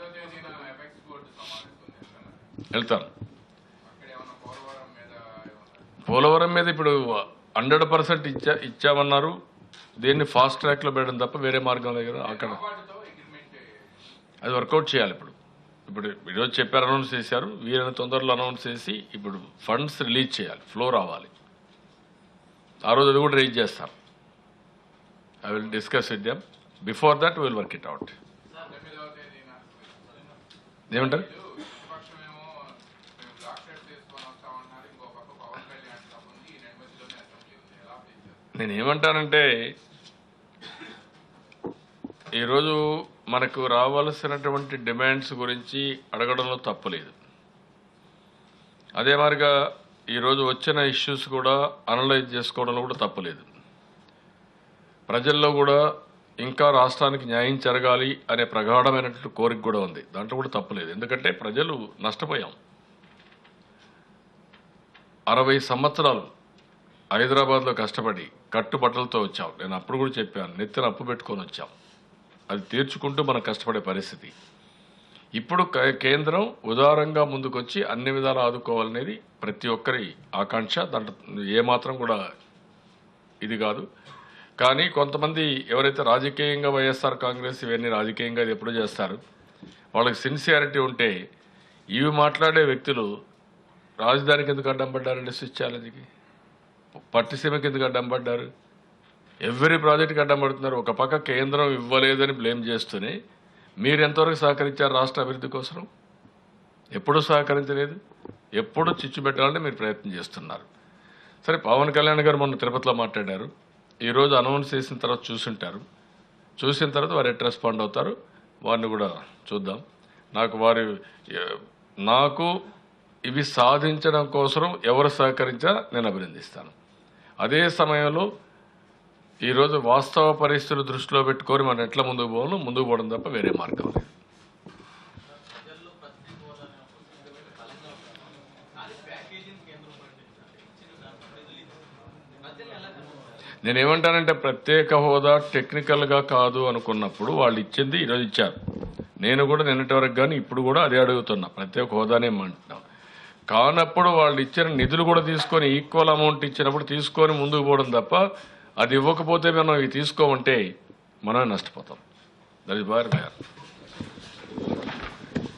Speaker 2: వెళ్తాను. పోలవరం మీద ఇప్పుడు 100% ఇచ్చామన్నారు. దీన్ని ఫాస్ట్ ట్రాక్లో పెట్టడం తప్ప వేరే మార్గం లేదు కదా. అక్కడ అది వర్కౌట్ చేయాలి. ఇప్పుడు ఈరోజు చెప్పారు, అనౌన్స్ చేశారు, వీళ్ళని తొందరలో అనౌన్స్ చేసి ఇప్పుడు ఫండ్స్ రిలీజ్ చేయాలి, ఫ్లో రావాలి. ఆ రోజు అది కూడా రీచ్ చేస్తాం. I will discuss with them. Before that will work it out. ఏమంటారు? నేనేమంటానంటే ఈరోజు మనకు రావాల్సినటువంటి డిమాండ్స్ గురించి అడగడంలో తప్పులేదు. అదే మాదిరిగా ఈరోజు వచ్చిన ఇష్యూస్ కూడా అనలైజ్ చేసుకోవడంలో కూడా తప్పులేదు. ప్రజల్లో కూడా ఇంకా రాష్ట్రానికి న్యాయం జరగాలి అనే ప్రగాఢమైనటువంటి కోరిక కూడా ఉంది, దాంట్లో కూడా తప్పులేదు. ఎందుకంటే ప్రజలు నష్టపోయాం. 60 సంవత్సరాలు హైదరాబాద్లో కష్టపడి కట్టుబట్టలతో వచ్చాం. నేను అప్పుడు కూడా చెప్పాను, నెత్తిన అప్పు పెట్టుకొని వచ్చాం. అది తీర్చుకుంటూ మనం కష్టపడే పరిస్థితి. ఇప్పుడు కేంద్రం ఉదారంగా ముందుకొచ్చి అన్ని విధాలు ఆదుకోవాలనేది ప్రతి ఒక్కరి ఆకాంక్ష. దాంట్లో ఏమాత్రం కూడా ఇది కాదు. కానీ కొంతమంది ఎవరైతే రాజకీయంగా వైఎస్ఆర్ కాంగ్రెస్ ఇవన్నీ రాజకీయంగా ఇది ఎప్పుడు చేస్తారు, వాళ్ళకి సిన్సియారిటీ ఉంటే ఇవి మాట్లాడే వ్యక్తులు రాజధానికి ఎందుకు అడ్డం పడ్డారండి? స్విచ్ ఛాలెంజ్కి పట్టిసీమకి ఎందుకు అడ్డం పడ్డారు? ఎవ్రీ ప్రాజెక్ట్కి అడ్డం పడుతున్నారు. ఒక పక్క కేంద్రం ఇవ్వలేదని బ్లేమ్ చేస్తూనే మీరు ఎంతవరకు సహకరించారు రాష్ట్ర అభివృద్ధి కోసం? ఎప్పుడూ సహకరించలేదు. ఎప్పుడు చిచ్చు పెట్టాలంటే మీరు ప్రయత్నం చేస్తున్నారు. సరే పవన్ కళ్యాణ్ గారు మొన్న తిరుపతిలో మాట్లాడారు. ఈరోజు అనౌన్స్ చేసిన తర్వాత చూసుంటారు. చూసిన తర్వాత వారు ఎట్ రెస్పాండ్ అవుతారు వారిని కూడా చూద్దాం. నాకు ఇవి సాధించడం కోసం ఎవరు సహకరించా నేను అభినందిస్తాను. అదే సమయంలో ఈరోజు వాస్తవ పరిస్థితులు దృష్టిలో పెట్టుకొని మనం ఎట్లా ముందుకు పోవడం తప్ప వేరే మార్గం లేదు. నేనేమంటానంటే ప్రత్యేక హోదా టెక్నికల్గా కాదు అనుకున్నప్పుడు వాళ్ళు ఇచ్చింది ఈరోజు ఇచ్చారు. నేను కూడా నిన్నటి వరకు కానీ ఇప్పుడు కూడా అదే అడుగుతున్నా, ప్రత్యేక హోదానే అంటున్నాం. కానప్పుడు వాళ్ళు ఇచ్చిన నిధులు కూడా తీసుకొని ఈక్వల్ అమౌంట్ ఇచ్చినప్పుడు తీసుకొని ముందుకు పోవడం తప్ప అది ఇవ్వకపోతే మనం ఇవి తీసుకోమంటే మనమే నష్టపోతాం. That is what